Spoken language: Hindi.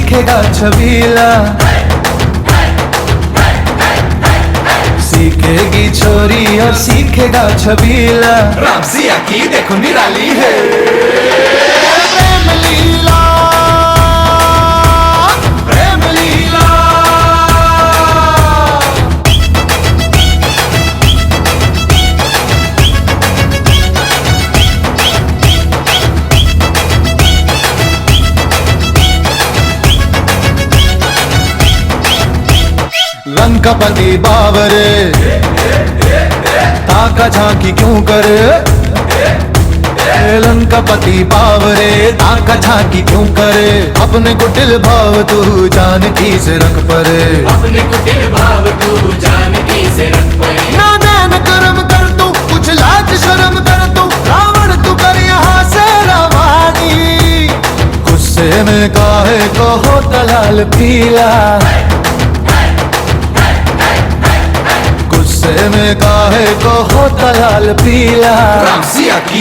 सीखेगा छबीला, सीखेगी छोरी और सीखेगा छबीला। राम सिया की देखो निराली है प्रेम लीला, प्रेम लीला। लंकापति बावरे ताका झांकी क्यों करे, लंकापति बावरे ताका झांकी क्यों करे। अपने को दिल भाव तू जानकी से रख परे, अपने को दिल भाव तू जानकी से रख परे। ना दैन कर्म कर तू, कुछ लाज शर्म कर तू, रावण तू कर यहाँ से रवानी। गुस्से में काहे को होता लाल पीला, गुस्से में काहे को होता लाल पीला। राम सिया की